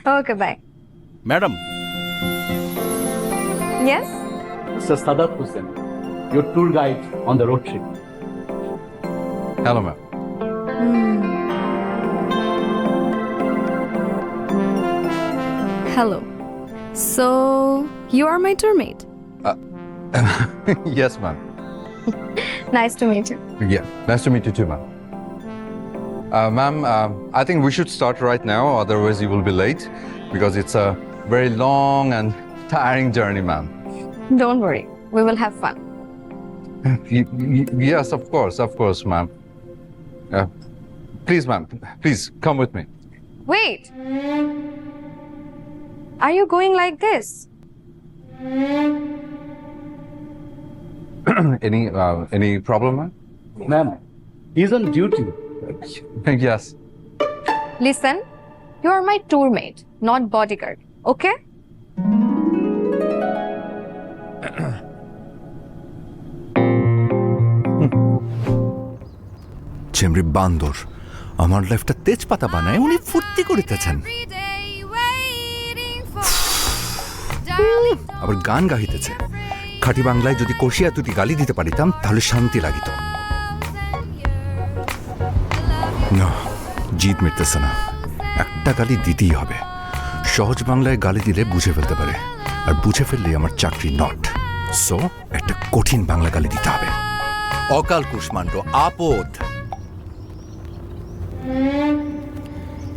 Okay, bye. Madam, Yes? Mr. Sadat Hussain, your tour guide on the road trip. hello ma'am. Hello. So, you are my tour mate. Yes ma'am. Nice to meet you. Yeah, nice to meet you too, ma'am. Ma'am, I think we should start right now, otherwise you will be late, because it's a very long and tiring journey, ma'am. Don't worry. We will have fun. Yes, of course, ma'am. Please, ma'am, please come with me. Wait. Are you going like this? Any problem, ma'am? Ma'am, he's on duty. Yes. Listen, you are my tour mate, not bodyguard. Okay? চেমরি বান্দর আমার লাইফটা তেজপাতা বানায় উনি ফুর্তি করিতেছেন আবার গান গাহিতেছে খাঁটি বাংলায় যদি কষিয়া দুটি গালি দিতে পারিতাম তাহলে শান্তি লাগিত না জিদ মিটতেছে না একটা গালি দিতেই হবে সহজ বাংলায় গালি দিলে বুঝে ফেলতে পারে আর বুঝে ফেললে আমার চাকরি নট সো একটা কঠিন বাংলা গালি দিতে হবে অকাল কুষ্মাণ্ড আপদ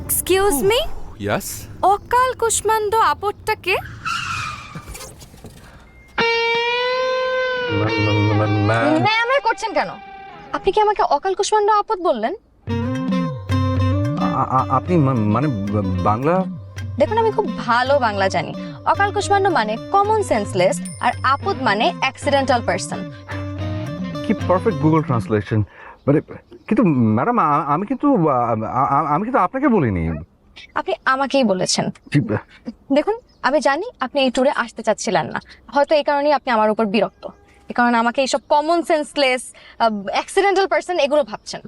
এক্সকিউজ মি ইয়াস অকাল কুষ্মাণ্ড আপদটাকে ম্যাম করছেন কেন আপনি কি আমাকে অকাল কুষ্মাণ্ড আপদ বললেন আপনি মানে বাংলা দেখুন আমি খুব ভালো বাংলা জানি অকাল কুষ্মাণ্ড মানে কমন সেন্সলেস আর আপদ মানে অ্যাক্সিডেন্টাল পারসন কি পারফেক্ট গুগল ট্রান্সলেশন মানে কিন্তু ম্যাডাম আমি কিন্তু আপনাকে বলিনি আপনি আমাকেই বলেছেন দেখুন আমি জানি আপনি এই ট্যুরে আসতে চাচ্ছিলেন না হয়তো এই কারণেই আপনি আমার উপর বিরক্ত এই কারণে আমাকে এইসব কমন সেন্সলেস অ্যাক্সিডেন্টাল পারসন এগুলো ভাবছেন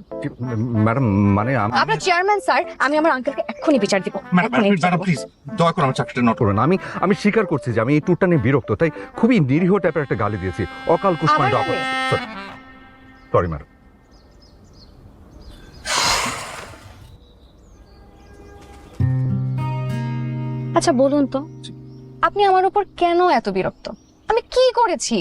ম্যাডাম মানে আপনার চেয়ারম্যান স্যার আমি আমার আঙ্কেলকে এক্ষুনি বিচার দিব এক্ষুনি বিচার দিব। প্লিজ দয়া করে আমার চাকরিটা নট করুন আমি স্বীকার করছি যে আমি এই ট্যুরটা নিয়ে বিরক্ত তাই খুবই নিরীহ টাইপের একটা গালি দিয়েছি অকাল কুষ্মাণ্ড আবার সরি ম্যাডাম আচ্ছা বলুন তো আপনি আমার উপর কেন এত বিরক্ত আমি কি করেছি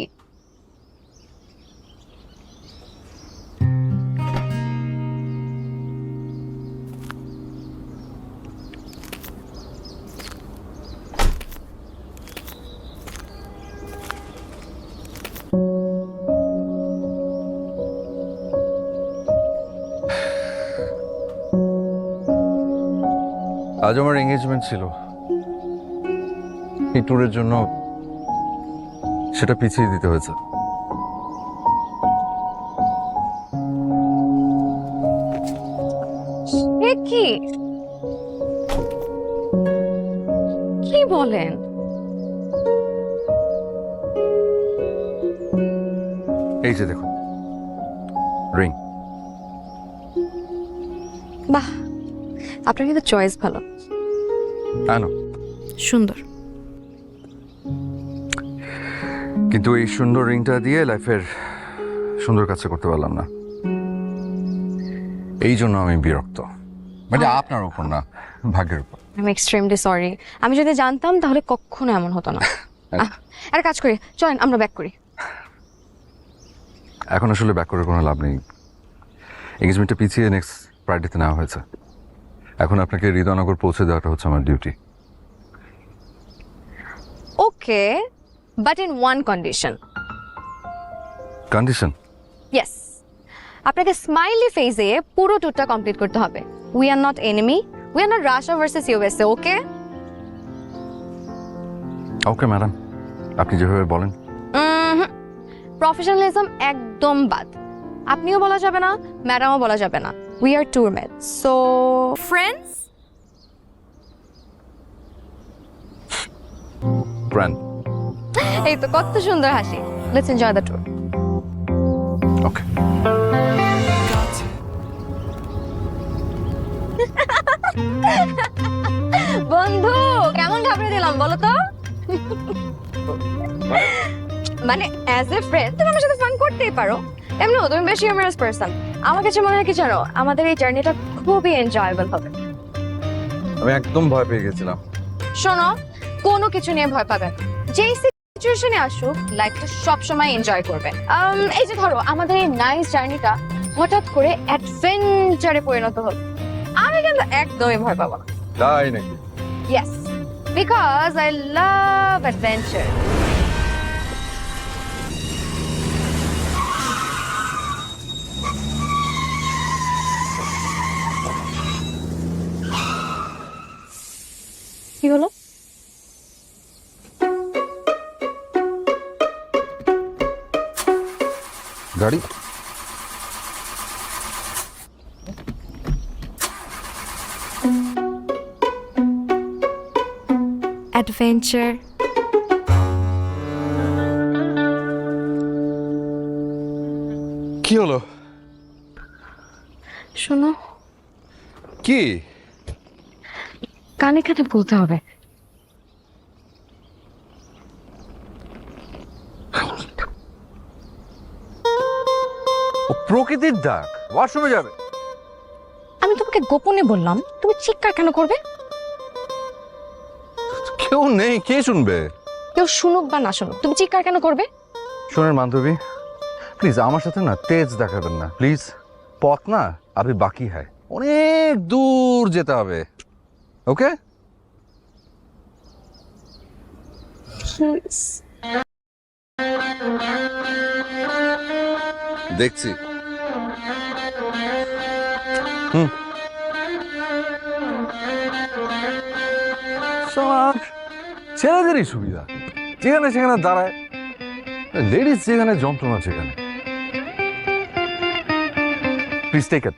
আজ আমার এঙ্গেজমেন্ট ছিল এই ট্যুরের জন্য সেটা পিছিয়ে দিতে হয়েছে এ কি কি বলেন এই যে দেখুন রিং বাহ আপনার কিন্তু চয়েস ভালো আনো সুন্দর কিন্তু এই সুন্দর রিংটা দিয়ে লাইফের সুন্দর কাজ করতে পারলাম না এই জন্য আমি বিরক্ত মানে আপনার উপর না ভাগ্যের উপর আমি এক্সট্রিমলি সরি আমি যদি জানতাম তাহলে কখনো এমন হতো না একটা কাজ করি চলেন আমরা ব্যাক করি এখন আসলে ব্যাক করে কোনো লাভ নেই এঙ্গেজমেন্টটা পিছিয়ে নেক্সট ফ্রাইডেতে নেওয়া হয়েছে এখন আপনাকে হৃদয়নগর পৌঁছে দেওয়াটা হচ্ছে আমার duty okay but in one condition condition yes আপনাকে স্মাইলি ফেজে পুরো ট্যুরটা কমপ্লিট করতে হবে we are not enemy we are not Russia versus USA okay okay madam আপনি যেভাবে বলেন প্রফেশনালিজম একদম বাদ আপনিও বলা যাবে না ম্যাডামও বলা যাবে না we are tour mates so friends friend এই তো কত সুন্দর হাসি let's enjoy the tour okay বন্ধু থাপড়ে দিলাম বলো তো? মানে অ্যাজ এ ফ্রেন্ড তুমি আমার সাথে ফান করতেই পারো, এমনিও তুমি বেশি হিউমারাস পারসন। আমার কাছে মনে হয় কি জানো, আমাদের এই জার্নিটা খুবই এনজয়েবল হবে। আমি একদম ভয় পেয়ে গেছিলাম। শোনো, কোনো কিছু নিয়ে ভয় পাবে না। যেই সিচুয়েশনে আসুক লাইফটা সবসময় এনজয় করবে। এই যে ধরো আমাদের এই নাইস জার্নিটা হঠাৎ করে অ্যাডভেঞ্চারে পরিণত হলো, আমি কিন্তু একদমই ভয় পাবো না। তাই নাকি? Yes, because I love adventure. কি হলো? গাড়ি অ্যাডভেঞ্চার। কি হলো? শোনো, কি? কানে কানে বলতে হবে। ও প্রকৃতির ডাক, ওয়াশরুমে যাবে। আমি তোমাকে গোপনে বললাম, তুমি চিৎকার কেন করবে? কেউ নেই, কে শুনবে? কেউ শুনুক বা না শুনুক, তুমি চিৎকার কেন করবে? শোনেন বান্ধবী, প্লিজ আমার সাথে না তেজ দেখাবেন না প্লিজ। পথ না আभी বাকি है, অনেক দূর যেতে হবে। ওকে? দেখছি। সব ছেলেদেরই সুবিধা, যেখানে সেখানে দাঁড়ায়, লেডিস যেখানে যন্ত্রণা সেখানে। Please take it.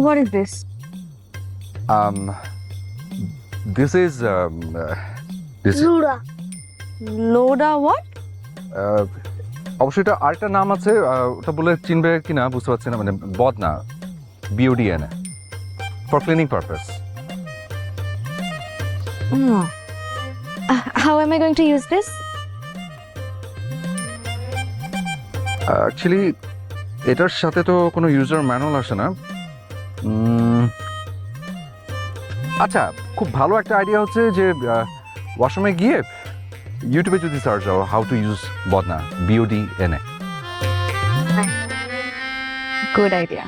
What is this? This is Loda what? অবশ্যই এটা আরেকটা নাম আছে, ওটা বলে চিনবে কিনা বুঝতে পারছি না। মানে বদনা, BODN, for cleaning purpose. How am I going to use this? Actually এটার সাথে তো কোনো ইউজার ম্যানুয়াল আসে না। আচ্ছা, খুব ভালো একটা আইডিয়া হচ্ছে যে ওয়াশরুমে গিয়ে ইউটিউবে যদি সার্চ দাও হাউ টু ইউজ বদনা, BODN। Good idea.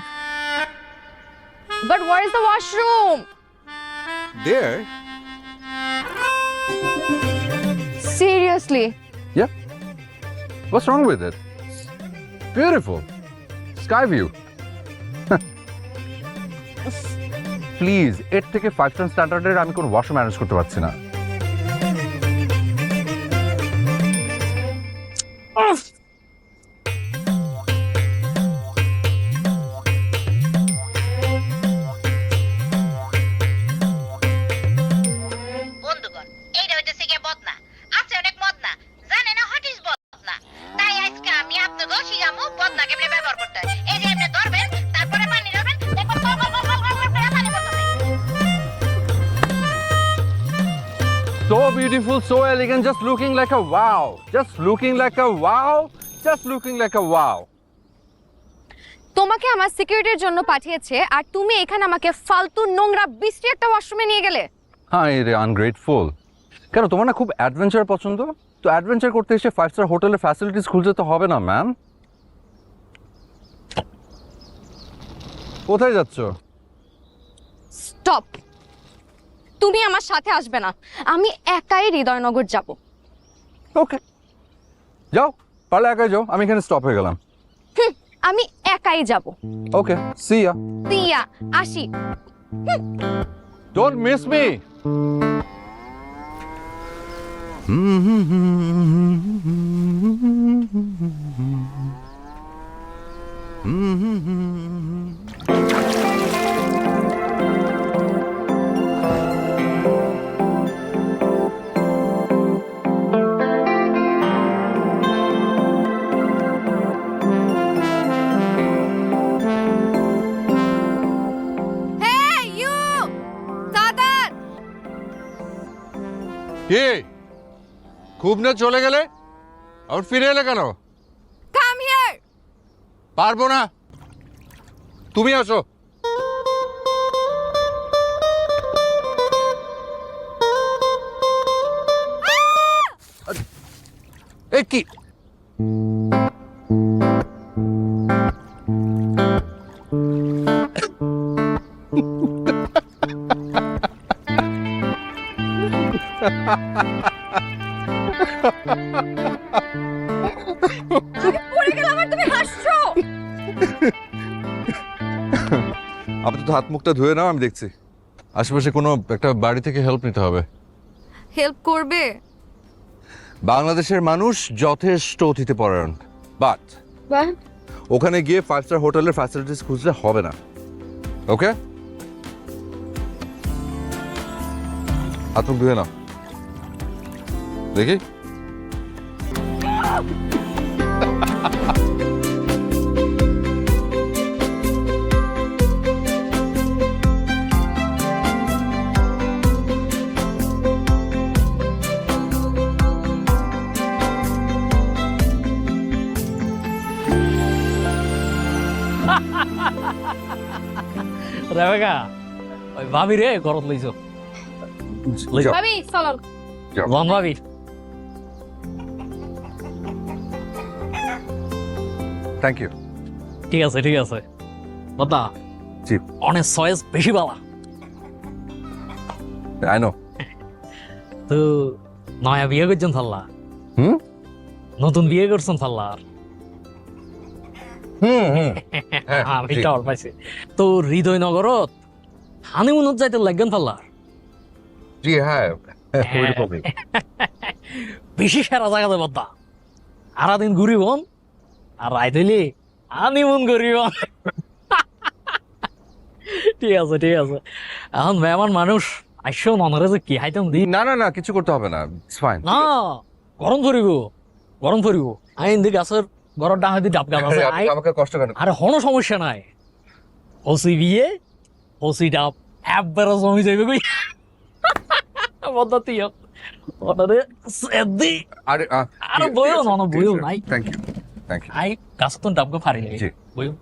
But where is the washroom? There? Seriously? Yeah. What's wrong with it? Beautiful. Sky view. Please, এর থেকে 5 স্টার স্ট্যান্ডার্ডের আমি কোনো ওয়াশরুম ম্যানেজ করতে পারছি না। বন্ধুগণ, এইটা হইতেছে গিয়ে বদনা। আছে অনেক মদনা, জানে না হোয়াট ইজ বদনা। তাই আজকে আমি আপনাকে শিখামু বদনা কেমনে ব্যবহার করতে হয়। এই যে আপনি ধরবেন, তারপরে পানি ধরবেন, দেখবেন গল গল গল গল গল করে পানি পড়তেছে। So beautiful, so elegant, just looking like a wow. Just looking like a wow. Just looking like a wow. তোমাকে আমার সিকিউরিটির জন্য পাঠিয়েছে আর তুমি এখানে আমাকে ফালতু নোংরা বিশ্রী একটা ওয়াশরুমে নিয়ে গেলে। হ্যাঁ রে, আনগ্রেটফুল। কেন, তোমার না খুব অ্যাডভেঞ্চার পছন্দ? তো অ্যাডভেঞ্চার করতে এসে 5 স্টার হোটেলের ফ্যাসিলিটিস খুঁজে তো হবে না ম্যাম। কোথায় যাচ্ছ? স্টপ, তুমি আমার সাথে আসবে না, আমি একাই হৃদয়নগর যাব। ওকে, যাও, পারলে একাই যাও, আমি এখানে স্টপ হয়ে গেলাম। আমি একাই যাব। Okay, see ya. দিয়া আসি। Don't miss me. Hey you! কে খুব না চলে গেলে আর ফিরে এলে কেন? Come here. পারবো না, তুমি আসো। এ কি পড়ে গেলাম আর তুমি হাসছো। আপাতত হাত মুখটা ধুয়ে নাও, আমি দেখছি। আশেপাশে কোনো একটা বাড়ি থেকে হেল্প নিতে হবে। হেল্প করবে? বাংলাদেশের মানুষ যথেষ্ট অতিথিপরায়ণ, বাট ওখানে গিয়ে 5 স্টার হোটেলের ফ্যাসিলিটিস খুঁজলে হবে না। ওকে, হাত মুখ ধুয়ে নাও দেখি। রেবেকা, ওই ভাবি রে ঘরত লইছো। যাও, ভাবি চলো। যাও। লন ভাবি। Thank you. ঠিক আছে ঠিক আছে। বদা জি, অনেক চয়েস বেশি বালা। I know. তো নয়া বিয়ে করছেন থাল্লা? হুম নতুন বিয়ে করছেন থাল্লার? হুম হুম হ্যাঁ, আমি ঠিক। টাওয়ার পাইছি। তো হৃদয়নগরত হানিমুনত যাইতে লাগবেন থাল্লার? জি হ্যাঁ, ওইরকমই। বেশি সেরা জায়গাতে বদা। সারাদিন ঘুরিবন আর রাইত হইলে হানিমুন করিবন। ঠিক আছে ঠিক আছে। এখন মেহমান মানুষ আসছেও ননরে যে কি হাইতাম দি। না না না, কিছু করতে হবে না, ইটস ফাইন। না গরম করিব, গরম করিব। আইন দি গাছের ঘরের ডাঙা দি ডাব গাছ আছে। আমাকে কষ্ট কেন? আরে কোনো সমস্যা নাই। ওসি বিয়ে ওসি ডাব একবারে জমি যাইবে কই। বদা তুইও ওটারে সেদি। আরে আরে বইও না বইও নাই। Thank you thank you. আই গাছতন ডাবকে ফাড়ি লাগে জি। বইও।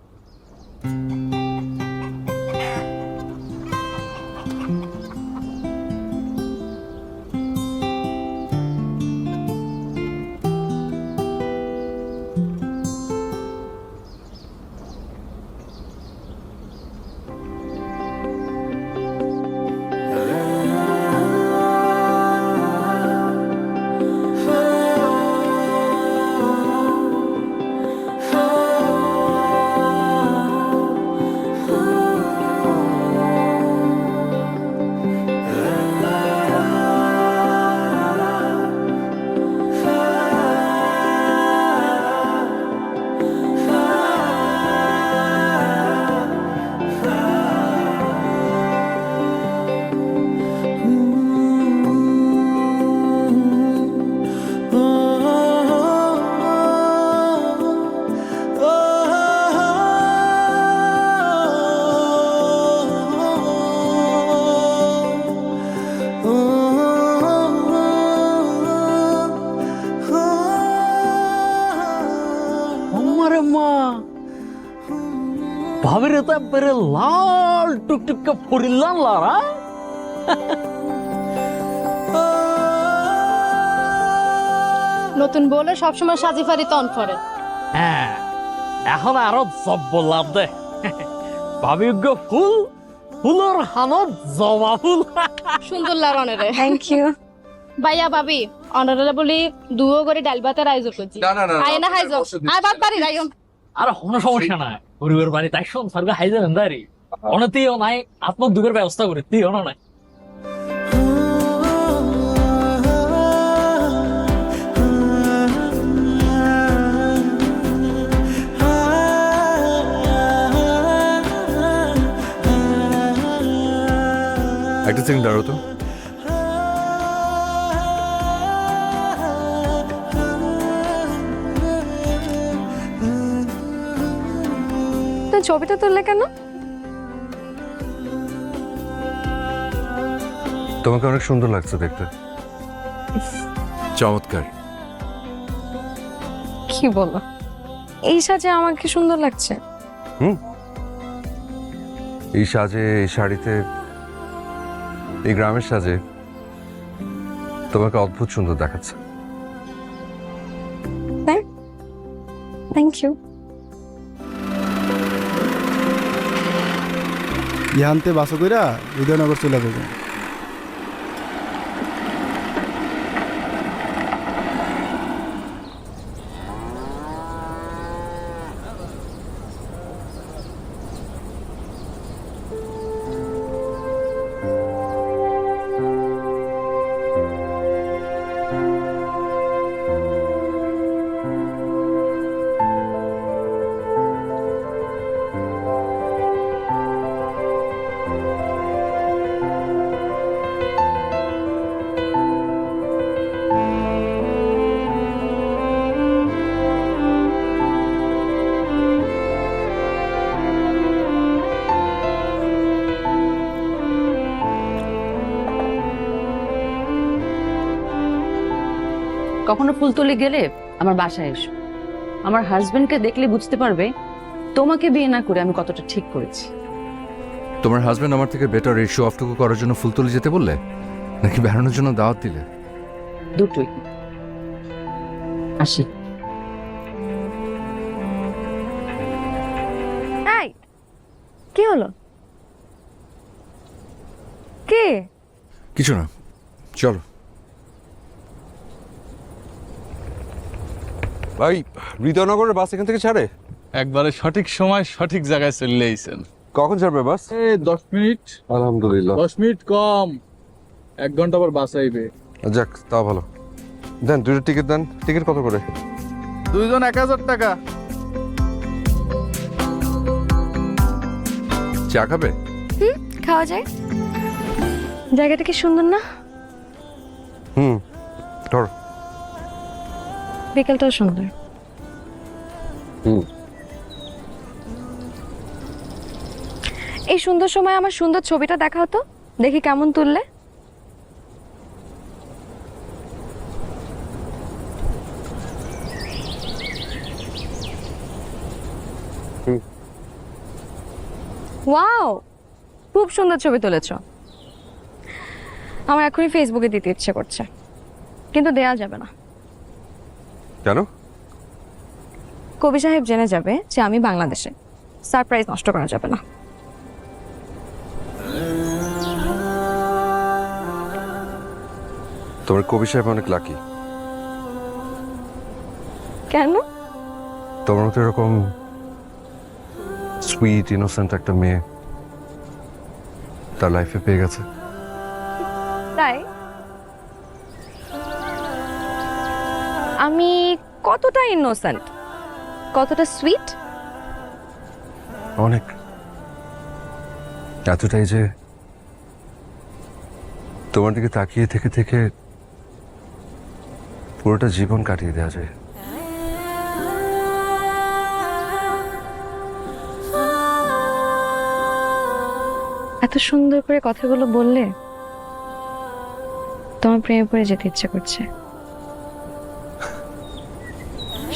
আমারে মা ভাবিরে তো একবারে লাল টুকটুকে ফরিলাম লারা। নতুন বলে সবসময় সাজি ফারি তন করে। হ্যাঁ এখন আরো জব্ব লাভ দে। ভাবিজ্ঞ ফুল ফুলের হানত জবা ফুল। সুন্দর লাগে অনেরে। Thank you. ভাইয়া ভাবি অনারে বলি দুও করে ডাল ভাতের আয়োজন করছি। না না না, আয় না হাইজো আর ভাত বাড়ি যাইও। আর কোনো সমস্যা নাই। গরিবের বাড়ি তাই শোন সরকার হাই যাবেন দাঁড়ি অনেতেও নাই আত্মক দুঃখের ব্যবস্থা করে তুইও না নাই। একটা সেকেন্ড দাঁড়াও তো। তো ছবিটা তুললে কেন? তোমাকে অনেক সুন্দর লাগছে দেখতে। চমৎকার। কি বলো, এই সাজে আমাকে সুন্দর লাগছে? এই সাজে, এই শাড়িতে, এই গ্রামের সাজে তোমাকে অদ্ভুত সুন্দর দেখাচ্ছে। Thank you. ইহান্তে বাসা কইরা হৃদয়নগর চলে যাবে। কখনো ফুলতলি গেলে আমার বাসায় এসো। আমার হাজবেন্ডকে দেখলে বুঝতে পারবে তোমাকে বিয়ে না করে আমি কতটা ঠিক করেছি। তোমার হাজবেন্ড আমার থেকে বেটার এই শো অফটুকু করার জন্য ফুলতলি যেতে বললে, নাকি বেড়ানোর জন্য দাওয়াত দিলে? দুটোই। আসি। এই, কি হলো? কে? কিছু না, চলো। ভাই, হৃদয়নগরের বাস এখান থেকে ছাড়ে? একবারে সঠিক সময় সঠিক জায়গায় চলে আইছেন। কখন ছাড়বে বাস? 10 মিনিট। আলহামদুলিল্লাহ। 10 মিনিট কম, 1 ঘন্টা পর বাস আইবে। যাক, তাও ভালো। দেন, দুটো টিকিট দেন। টিকিট কত করে? 2 জন 1000 টাকা। চা খাবে? খাওয়া যায়। জায়গাটা কি সুন্দর না? ধর। বিকেলটাও সুন্দর। এই সুন্দর সময় আমার সুন্দর ছবিটা দেখাও তো, দেখি কেমন তুললে। ওয়াও, খুব সুন্দর ছবি তুলেছ। আমার এখনই ফেসবুকে দিতে ইচ্ছে করছে, কিন্তু দেয়া যাবে না। কেন? কবি সাহেব জেনে যাবে যে আমি বাংলাদেশে। সারপ্রাইজ নষ্ট করা যাবে না। তোমার কবি সাহেব অনেক লাকি। কেন? তোমার মতো এরকম সুইট ইনোসেন্ট একটা মেয়ে তার লাইফে পেয়ে গেছে। তাই আমি কতটা ইনোসেন্ট, কতটা সুইট? অনেক। এতটাই যে তোমার দিকে তাকিয়ে থেকে থেকে পুরোটা জীবন কাটিয়ে দেওয়া যায়। এত সুন্দর করে কথাগুলো বললে তোমার প্রেমে পড়ে যেতে ইচ্ছে করছে।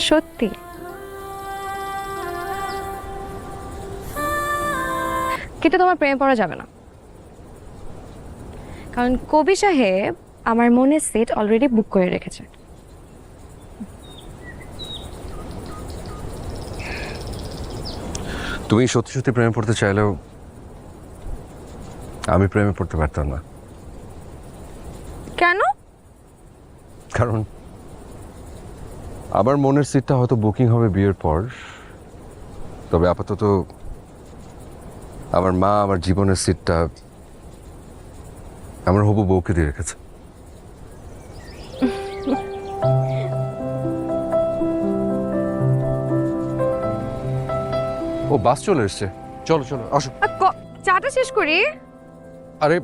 সত্যি। কিন্তু তোমার প্রেমে পড়া যাবে না, কারণ কবি সাহেব আমার মনের সিট অলরেডি বুক করে রেখেছে। তুমি সত্যি সত্যি প্রেমে পড়তে চাইলেও আমি প্রেমে পড়তে পারতাম না। কেন? কারণ আমার মনের সিটটা হয়তো বুকিং হবে বিয়ের পর, তবে আপাতত আমার মা আমার জীবনের সিটটা আমার হবু বউকে দিয়ে রেখেছে। ও বাস চলে এসছে, চলো চলো আসো। চাটা শেষ করি। আরে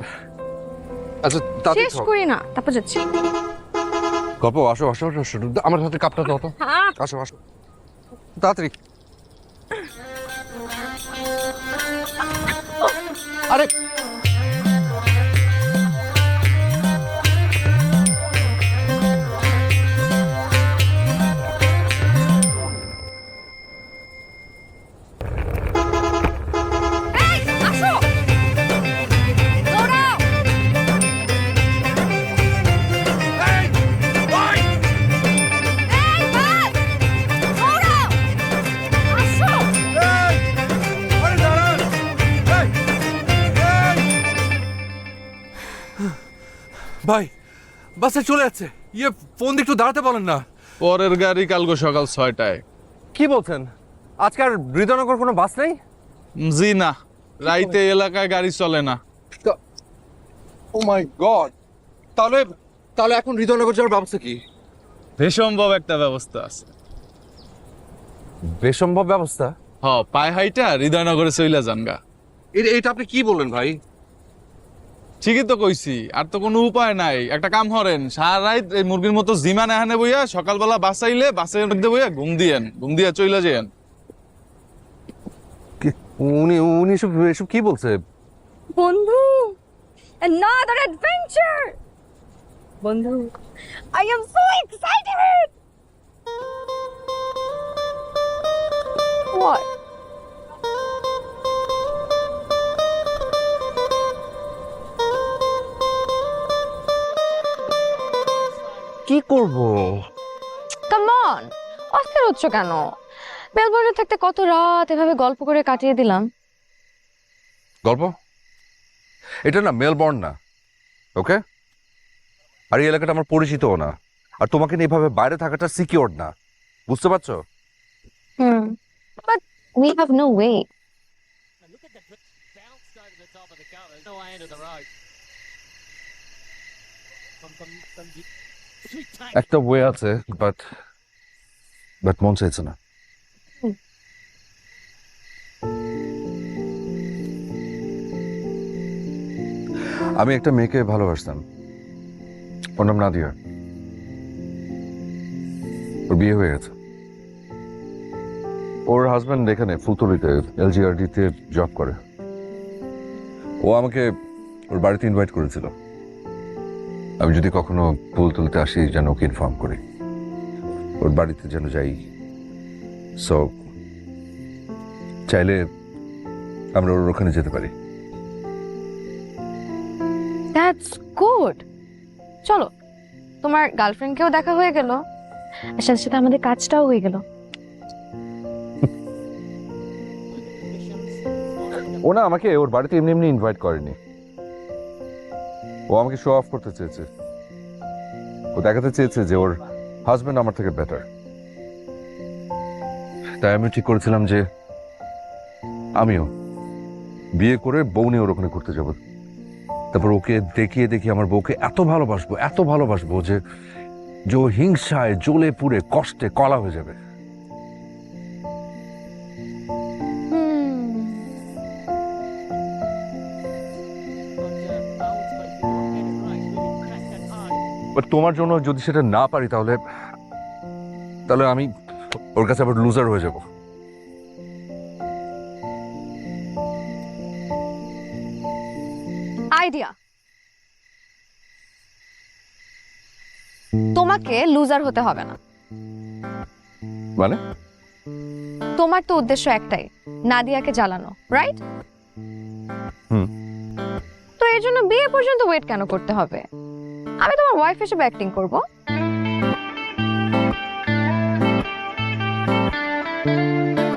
আচ্ছা, শেষ করি না, তারপর যাচ্ছি। গল্প, আসো আসো আসো আসো। আমার হাতে কাপটা দাও তো। আসো আসো তাড়াতাড়ি। আরে ভাই বাসে চলে যাচ্ছে, ইয়ে ফোন দিয়ে একটু দাঁড়াতে বলেন না। পরের গাড়ি কালকে সকাল 6টায়। কি বলছেন, আজকে আর হৃদয়নগর কোনো বাস নেই? জি না, রাইতে এলাকায় গাড়ি চলে না। ও মাই গড, তাহলে তাহলে এখন হৃদয়নগর যাওয়ার ব্যবস্থা কি? বেসম্ভব একটা ব্যবস্থা আছে। বেসম্ভব ব্যবস্থা? পায়ে হাইটা হৃদয়নগরে চইলা যানগা। এটা আপনি কি বললেন ভাই? ঠিকই তো কইছি, আর তো কোনো উপায় নাই। একটা কাম করেন, সারা রাত এই মুরগির মতো জিমান এখানে বইয়া সকালবেলা বাসাইলে বাসের মধ্যে বইয়া ঘুম দিয়া চইলা যেন। উনি উনি এসব কি বলছে? বন্ধু, another adventure. বন্ধু, I am so excited. What? কি করব? Come on, অস্থির হচ্ছ কেন? মেলবোর্নে থাকতে কত রাত এভাবে গল্প করে কাটিয়ে দিলাম। গল্প? এটা না মেলবোর্ন না, ওকে? আর এই এলাকাটা আমার পরিচিতও না, আর তোমাকে নিয়ে এভাবে বাইরে থাকাটা সিকিউর না, বুঝতে পারছো? But we have no way. একটা ওয়ে আছে, বাট মন চাইছে না। আমি একটা মেয়েকে ভালোবাসতাম, ওর নাম নাদিয়া। ওর বিয়ে হয়ে গেছে। ওর হাজব্যান্ড এখানে ফুলতলিতে LGRD-তে জব করে। ও আমাকে ওর বাড়িতে ইনভাইট করেছিল, আমি যদি কখনো ফুলতলিতে আসি যেন ওকে ইনফর্ম করি, ওর বাড়িতে যেন যাই। সো চাইলে আমরা ওর ওখানে যেতে পারি। That's good. চলো, তোমার গার্লফ্রেন্ডকেও দেখা হয়ে গেল, আর সাথে সাথে আমাদের কাজটাও হয়ে গেল। ও না আমাকে ওর বাড়িতে এমনি এমনি ইনভাইট করেনি, ও আমাকে শো অফ করতে চেয়েছে। ও দেখাতে চেয়েছে যে ওর হাজবেন্ড আমার থেকে বেটার। তাই আমি ঠিক করেছিলাম যে আমিও বিয়ে করে বউ নিয়ে ওর ওখানে ঘুরতে যাব। তারপর ওকে দেখিয়ে আমার বউকে এত ভালোবাসবো যে ও হিংসায় জ্বলে পুড়ে কষ্টে কলা হয়ে যাবে। বাট তোমার জন্য যদি সেটা না পারি তাহলে আমি ওর কাছে আবার লুজার হয়ে যাব। আইডিয়া, তোমাকে লুজার হতে হবে না। মানে? তোমার তো উদ্দেশ্য একটাই, নাদিয়াকে জ্বালানো, রাইট? তো এর জন্য বিয়ে পর্যন্ত ওয়েট কেন করতে হবে? আমি তোমার ওয়াইফ হিসেবে অ্যাক্টিং করব।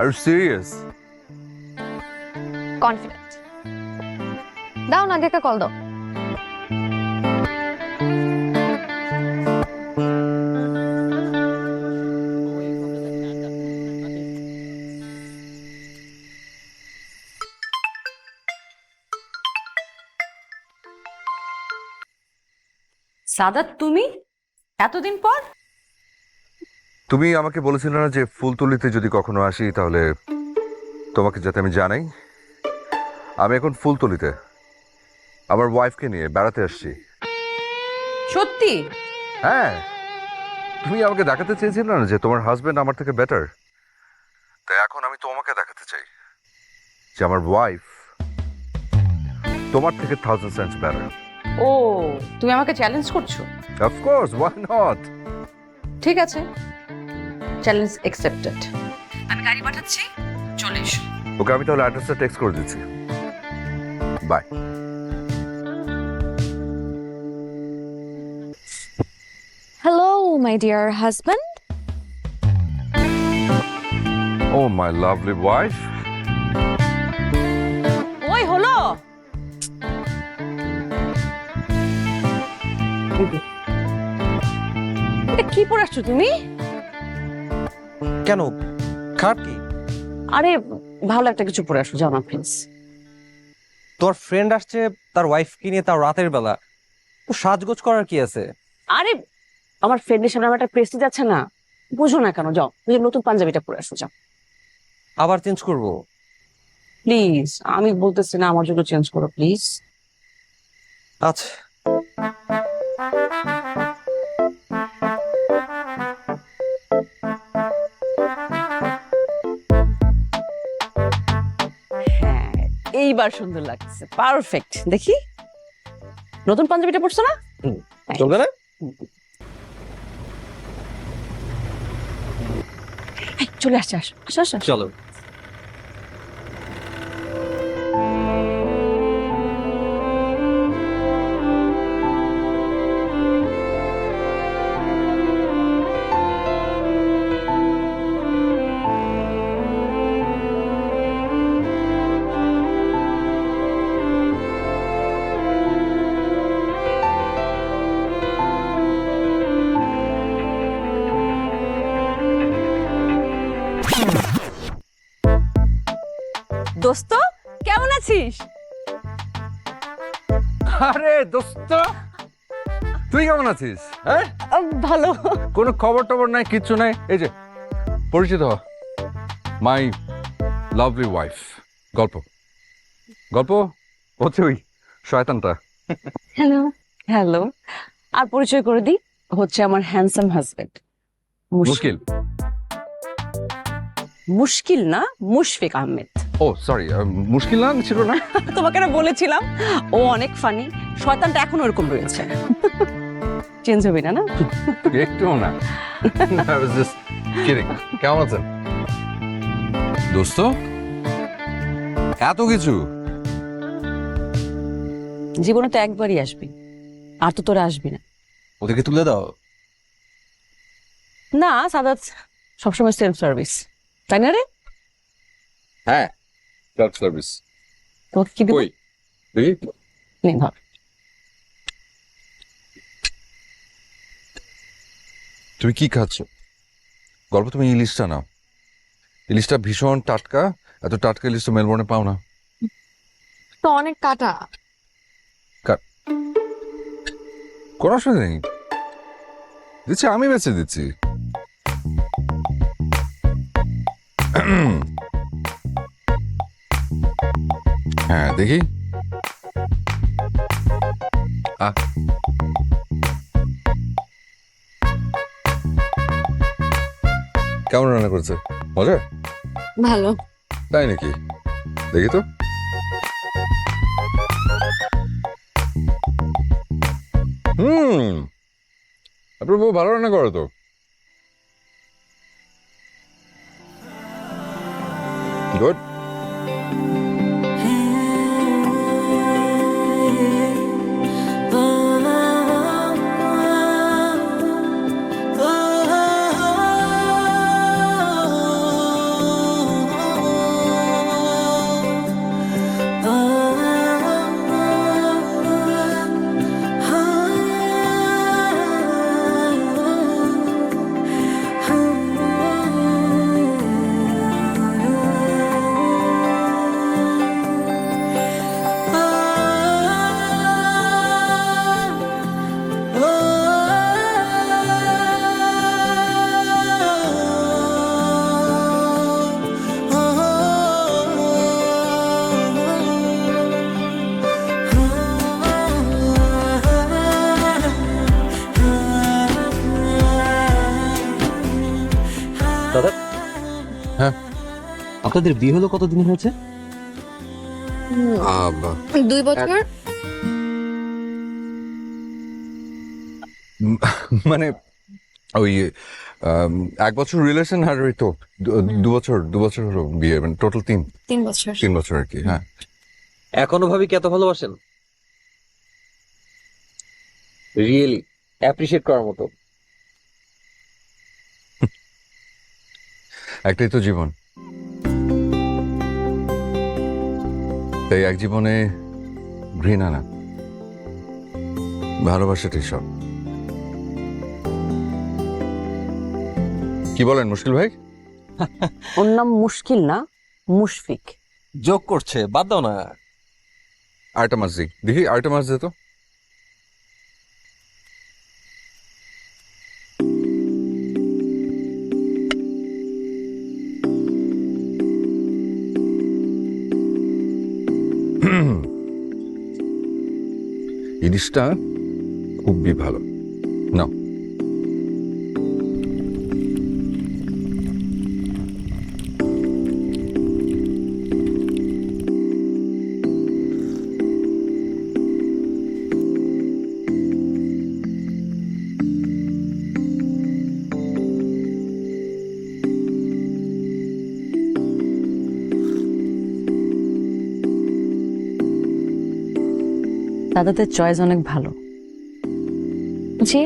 আর সিরিয়াস? কনফিডেন্ট। দাও, নাদিয়াকে কল দাও। সাদাত, তুমি এতদিন পর? তুমি আমাকে বলেছিলে না যে ফুলতলিতে যদি কখনো আসি তাহলে তোমাকে যাতে আমি জানাই। আমি এখন ফুলতলিতে আমার ওয়াইফকে নিয়ে বেড়াতে আসছি। সত্যি? হ্যাঁ, তুমি আমাকে দেখাতে চেয়েছিলে না যে তোমার হাজবেন্ড আমার থেকে বেটার, তাই এখন আমি তোমাকে দেখাতে চাই যে আমার ওয়াইফ তোমার থেকে 1000 cents বেটার। ও, তুমি আমাকে চ্যালেঞ্জ করছো? Of course, why not? ঠিক আছে, চ্যালেঞ্জ অ্যাকসেপ্টেড। আমি গাড়ি পাঠাচ্ছি, চলে এসো। ওকে, আমি তাহলে অ্যাড্রেসটা টেক্সট করে দিচ্ছি। By. Hello, my dear husband. Oh, my lovely wife. ওই হলো। এটা কি পরে আসছো তুমি? কেন, খারাপ কি? আরে ভালো একটা কিছু পরে আসো, যাও না প্লিজ। তোর ফ্রেন্ড আসছে তার ওয়াইফকে নিয়ে, তার রাতের বেলা, তো সাজগোজ করার কি আছে? আরে আমার ফ্রেন্ডের সামনে আমার একটা প্রেস্টিজ আছে না, বুঝো না কেন? যাও, ওই যে নতুন পাঞ্জাবিটা পরে আসো, যাও। আবার চেঞ্জ করবো? প্লিজ, আমি বলতেছি না, আমার জন্য চেঞ্জ করো প্লিজ। আচ্ছা। হ্যাঁ, এইবার সুন্দর লাগছে, পারফেক্ট। দেখি নতুন পাঞ্জাবিটা পরছো না? চলবে না? এই, চলে আসছে, আসো আসো আসো। চলো। দোস্ত, কেমন আছিস? আরে দোস্ত, তুই কেমন আছিস? হ্যাঁ, ভালো। কোনো খবর টবর নাই, কিচ্ছু নাই। এই যে পরিচিত হ, মাই লাভলি ওয়াইফ। গল্প গল্প হচ্ছে ওই শয়তানটা। হ্যালো হ্যালো, আর পরিচয় করে দিই, হচ্ছে আমার হ্যান্ডসাম হাজবেন্ড মুশকিল। মুশকিল না, মুশফিক আহমেদ। ও সরি, মুশকিল না ছিল না। তোমাকে না বলেছিলাম ও অনেক ফানি, শয়তানটা এখন ওরকম রয়েছে। চেঞ্জ হবে না? না একটু না। I was just kidding. কেমন আছেন দোস্ত? এত কিছু জীবনে তো একবারই আসবি, আর তো তোরা আসবি না। ওদেরকে তুলে দাও। না সাদাত সবসময় সেলফ সার্ভিস, তাই না রে? হ্যাঁ, সেলফ সার্ভিস। তোকে কি দিব? কই দেখি। নে ধর। তুমি কি খাচ্ছ? গল্প, তুমি ইলিশটা নাও। ইলিশটা ভীষণ টাটকা, এত টাটকা ইলিশটা মেলবোর্নে পাও না। তো অনেক কাটা। কোনো অসুবিধা নেই, দিচ্ছি, আমি বেঁচে দিচ্ছি। হ্যাঁ দেখি। কেমন রান্না করেছে? মজা? ভালো। তাই নাকি? দেখি তো। আপনার বউ ভালো রান্না করে তো। গুড। দাদা, হ্যাঁ, আপনাদের বিয়ে হলো কতদিন হয়েছে? 2 বছর। মানে ওই 1 বছর রিলেশন, আর ওই তো 2 বছর হলো বিয়ে, মানে টোটাল 3 বছর। 3 বছর আর কি। হ্যাঁ। এখনো ভাবি কি এত ভালোবাসেন? রিয়েলি অ্যাপ্রিশিয়েট করার মতো। একটাই তো জীবন, তাই এক জীবনে ঘৃণা না, ভালোবাসাটাই সব। কি বলেন মুশকিল ভাই? ওর নাম মুশকিল না, মুশফিক। যোগ করছে, বাদ দাও না। আরেকটা মাছ দিই, দেখি আরেকটা মাছ দে তো। ইলিশটা খুবই ভালো না। দাদাদের চয়েস অনেক ভালো। জি,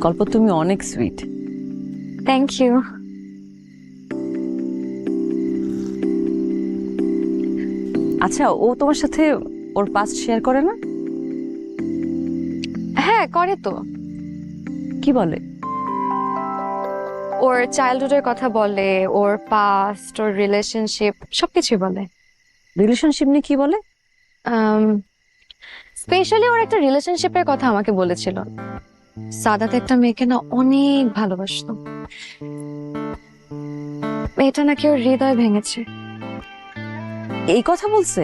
গল্প তুমি অনেক সুইট। Thank you. আচ্ছা, ও তোমার সাথে ওর পাস্ট শেয়ার করে না? হ্যাঁ করে তো। কি বলে? ওর চাইল্ডহুডের কথা বলে, ওর পাস্ট, ওর রিলেশনশিপ সবকিছুই বলে। রিলেশনশিপ নিয়ে কি বলে? স্পেশালি ওর একটা রিলেশনশিপের কথা আমাকে বলেছিল। সাদাত একটা মেয়েকে না অনেক ভালোবাসতো, মেয়েটা নাকি ওর হৃদয় ভেঙেছে। এই কথা বলছে?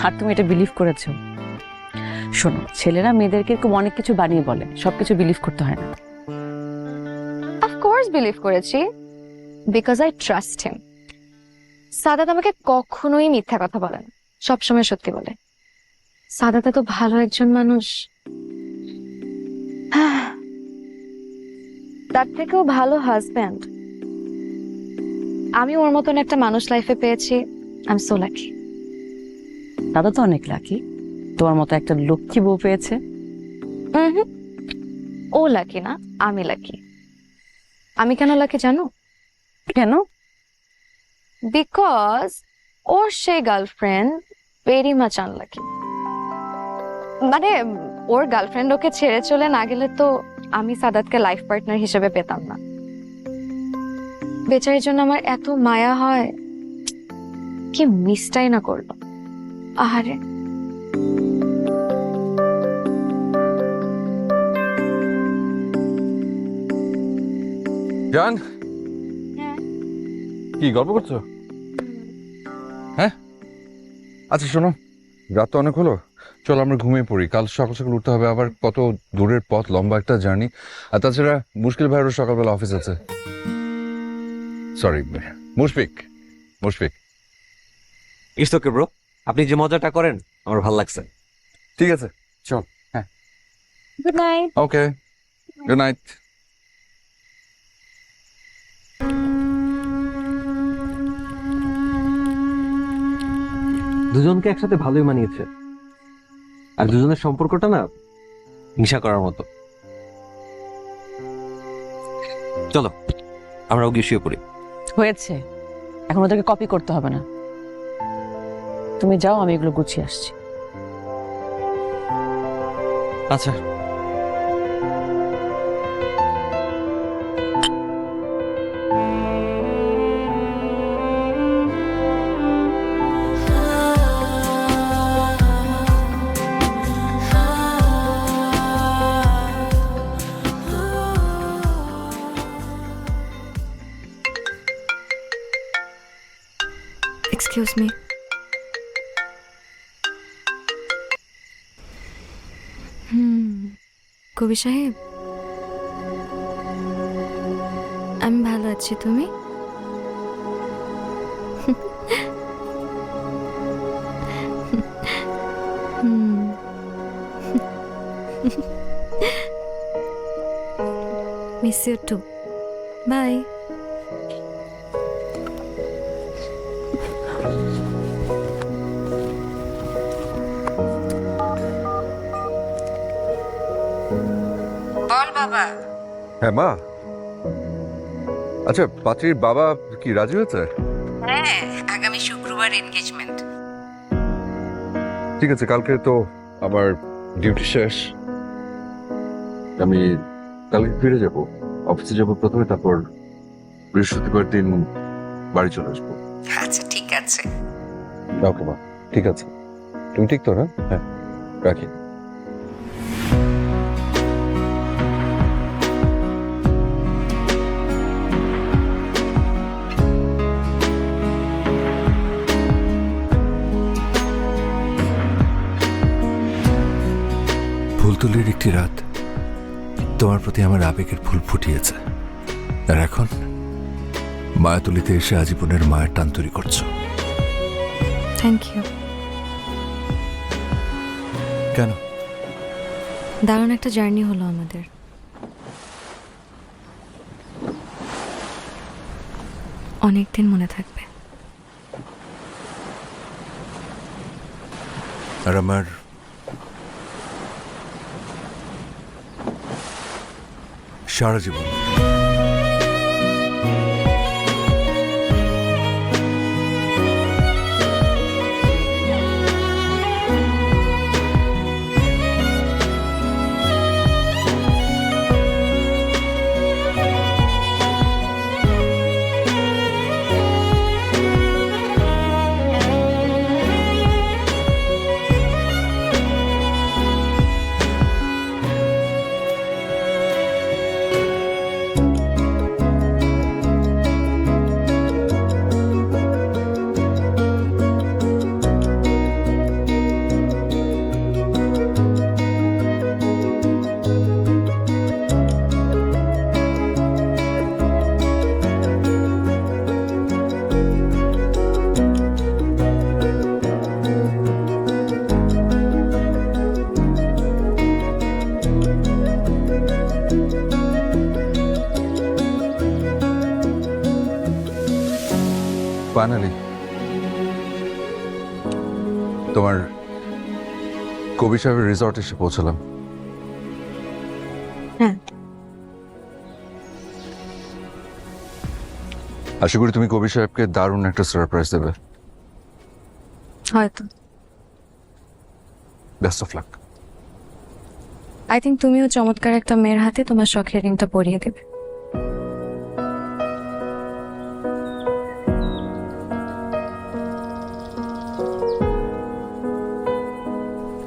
আর তুমি এটা বিলিভ করেছো? শোনো, ছেলেরা মেয়েদেরকে এরকম অনেক কিছু বানিয়ে বলে, সবকিছু বিলিভ করতে হয় না। অফকোর্স বিলিভ করেছি, because I trust him. Sadat আমাকে কখনোই মিথ্যা কথা বলে না, সবসময় সত্যি বলে। সাদাত তো ভালো একজন মানুষ, তার থেকেও ভালো হাজব্যান্ড আমি ওর মতন একটা মানুষ লাইফে পেয়েছি। I am so lucky. দাদা তো অনেক লাকি, তোমার মতো একটা লক্ষ্মী বউ পেয়েছে। ও লাকি না, আমি লাকি। আমি কেন লাকি জানো? কেন? বিকজ ওর সেই গার্লফ্রেন্ড ভেরি মাচ আনলাকি। মানে ওর গার্লফ্রেন্ড ওকে ছেড়ে চলে না গেলে তো আমি সাদাতকে লাইফ পার্টনার হিসেবে পেতাম না। বেচারির জন্য আমার এত মায়া হয়, কি মিসটাই না করলো। আহারে, জান, কি গল্প করছো? হ্যাঁ, আচ্ছা শোনো, রাত তো অনেক হলো, চলো আমরা ঘুমিয়ে পড়ি। কাল সকাল সকাল উঠতে হবে, আবার কত দূরের পথ, লম্বা একটা জার্নি। আর তাছাড়া মুশকিল ভাইয়েরও সকালবেলা অফিস আছে। Sorry, Mushfiq. It's okay bro, আপনি যে মজাটা করেন আমার ভালো লাগছে। ঠিক আছে, চল। হ্যাঁ, গুড নাইট। ওকে, গুড নাইট। দুজনকে একসাথে ভালোই মানিয়েছে, আর দুজনের সম্পর্কটা না হিংসা করার মতো। চলো আমরা গিয়ে শুয়ে পড়ি। হয়েছে, এখন ওদেরকে কপি করতে হবে না। তুমি যাও, আমি এগুলো গুছিয়ে আসছি। আচ্ছা, এক্সকিউজ মি। কবি সাহেব, আমি ভালো আছি, তুমি? Miss you too. বাই। বল বাবা। হ্যাঁ মা, আচ্ছা পাত্রীর বাবা কি রাজি হয়েছে? হ্যাঁ, আগামী শুক্রবার এনগেজমেন্ট। ঠিক আছে, কালকে তো আমার ডিউটি শেষ, আমি কালকে ফিরে যাব, অফিসে যাব প্রথমে, তারপর বৃহস্পতিবার দিন বাড়ি চলে আসবো। আচ্ছা ঠিক আছে। ওকে মা, ঠিক আছে। তুমি ঠিক তো না? হ্যাঁ, রাখি। ফুলতুলির একটি রাত তোমার প্রতি আমার আবেগের ফুল ফুটিয়েছে, আর এখন মায়াতুলিতে এসে আজীবনের মায়ের টান তৈরি করছো। Thank you. কেন? দারুণ একটা জার্নি হলো আমাদের। অনেকদিন মনে থাকবে। আর আমার সারা জীবন। ফাইনালি তোমার কবি সাহেবের রিসর্ট এসে পৌঁছলাম। হ্যাঁ। আশা করি তুমি কবি সাহেবকে দারুণ একটা সারপ্রাইজ দেবে। হয়তো। Best of luck. I think তুমিও চমৎকার একটা মেয়ের হাতে তোমার শখের রিংটা পরিয়ে দেবে।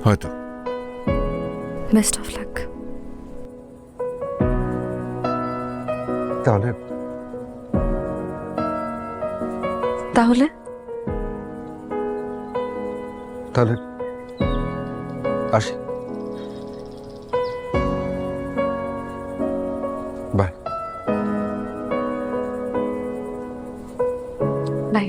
হয়তো। Best of luck. তাহলে তাহলে তাহলে আসি। বাই। বাই।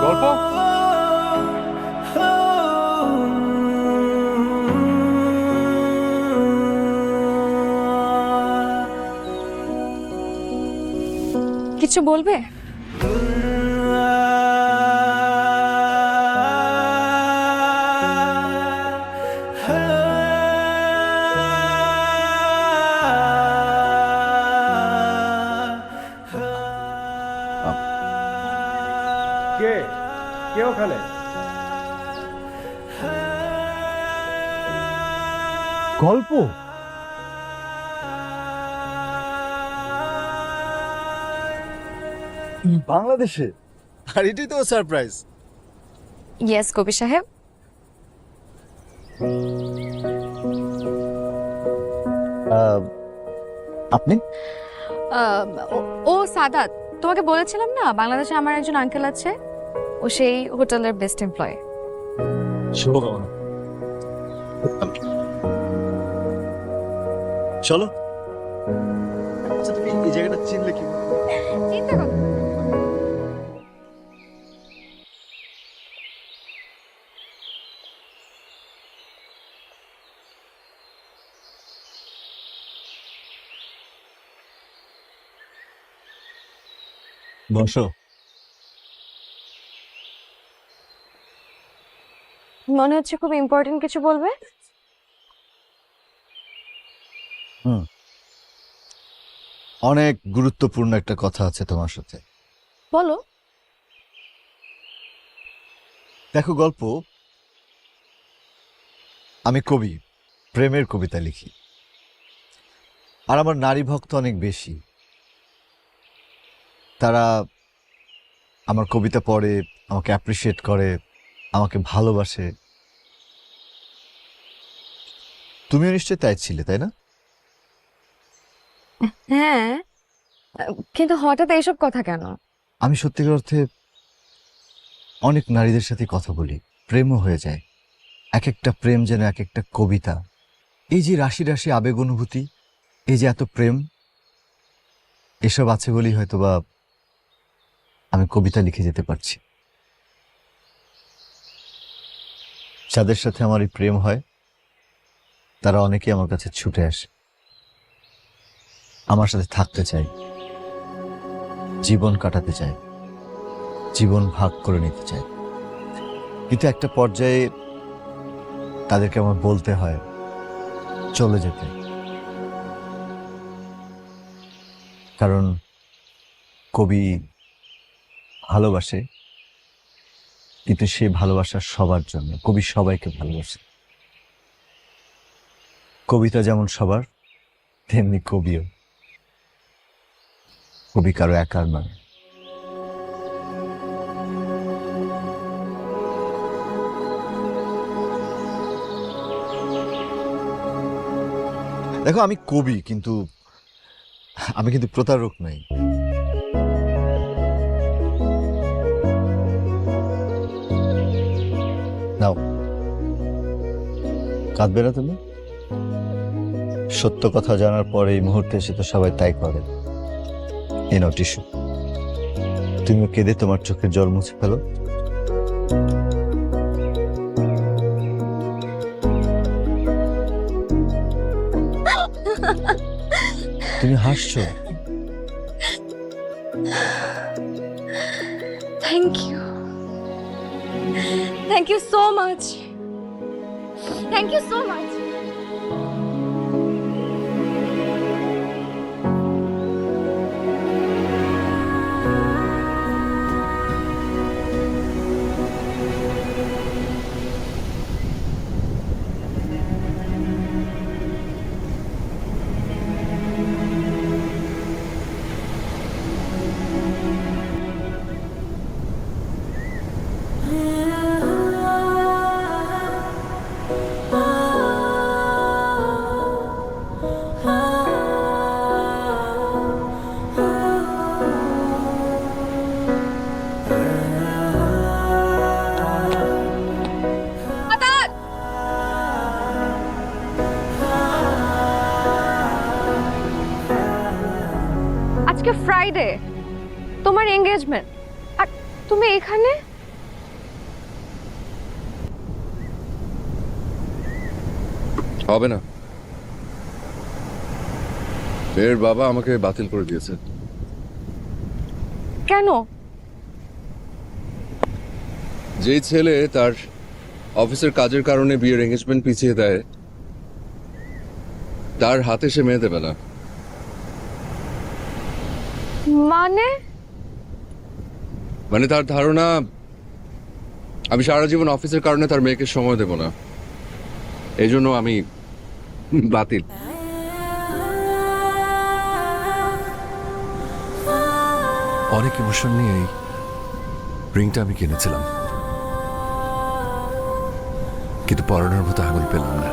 গল্প কিছু বলবে? কে কে ওখানে? গল্প? বাংলাদেশে? আর এটাই তো সারপ্রাইজ। ইয়েস কবি সাহেব। আপনি? ও সাদাত, তোমাকে বলেছিলাম না বাংলাদেশে আমার একজন আঙ্কেল আছে, ও সেই হোটেলের বেস্ট এমপ্লয়ি। চলো। এই জায়গাটা চিনলে কি? চিন্তা করো। বসো। মনে হচ্ছে খুব ইম্পর্টেন্ট কিছু বলবে। অনেক গুরুত্বপূর্ণ একটা কথা আছে তোমার সাথে। বলো। দেখো, গল্প, আমি কবি, প্রেমের কবিতা লিখি। আর আমার নারী ভক্ত অনেক বেশি। তারা আমার কবিতা পড়ে, আমাকে অ্যাপ্রিসিয়েট করে, আমাকে ভালোবাসে। তুমিও নিশ্চয়ই তাই ছিলে, তাই না? হ্যাঁ, কিন্তু হঠাৎ এইসব কথা কেন? আমি সত্যিকার অর্থে অনেক নারীদের সাথে কথা বলি, প্রেমও হয়ে যায়। এক একটা প্রেম যেন এক একটা কবিতা। এই যে রাশি রাশি আবেগ অনুভূতি, এই যে এত প্রেম, এসব আছে বলেই হয়তোবা আমি কবিতা লিখে যেতে পারছি। যাদের সাথে আমার এই প্রেম হয় তারা অনেকেই আমার কাছে ছুটে আসে, আমার সাথে থাকতে চায়, জীবন কাটাতে চায়, জীবন ভাগ করে নিতে চায়। কিন্তু একটা পর্যায়ে তাদেরকে আমার বলতে হয় চলে যেতে, কারণ কবি ভালোবাসে, কিন্তু সে ভালোবাসা সবার জন্য। কবি সবাইকে ভালোবাসে। কবিতা যেমন সবার, তেমনি কবিও। কবি কারো একার নয়। দেখো, আমি কবি, কিন্তু আমি কিন্তু প্রতারক নই। নাও, কাঁদবে না তুমি? সত্য কথা জানার পরে এই মুহূর্তে এসে তো সবাই তাই করে। এই নাও টিস্যু, তুমিও কেঁদে তোমার চোখের জল মুছে ফেলো। তুমি হাসছো। Thank you, thank you so much, thank you so much. আজকে ফ্রাইডে, তোমার এঙ্গেজমেন্ট, আর তুমি এখানে? হবে না, মেয়ের বাবা আমাকে বাতিল করে দিয়েছে। কেন? যেই ছেলে তার অফিসের কাজের কারণে বিয়ের এঙ্গেজমেন্ট পিছিয়ে দেয়, তার হাতে সে মেয়ে দেবে না। মানে তার ধারণা আমি সারা জীবন অফিসের কারণে তার মেয়েকে সময় দেব না, এই জন্য আমি বাতিল। অনেক ইমোশন নিয়ে এই রিংটা আমি কিনেছিলাম, কিন্তু পরানোর মতো আঙুল পেলাম না।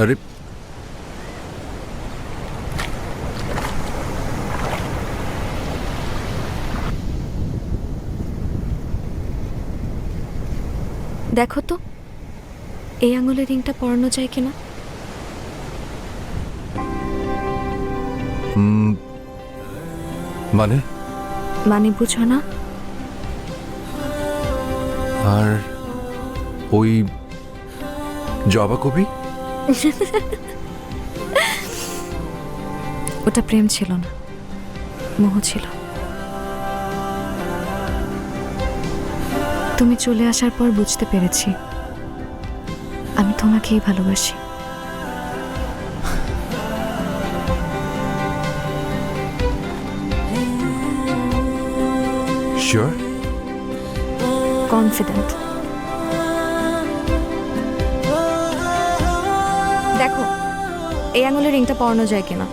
আরে দেখো তো এই আঙুলের রিংটা পরানো যায় কিনা। মানে মানে বুঝো না? আর ওই জবা কবি? ওটা প্রেম ছিল না, মোহ ছিল। তুমি চলে আসার পর বুঝতে পেরেছি আমি তোমাকেই ভালোবাসি। শিওর? কনফিডেন্ট। দেখো এই আঙুলের রিংটা পরানো যায় কিনা।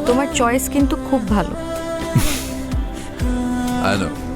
তোমার চয়েস কিন্তু খুব ভালো। I know.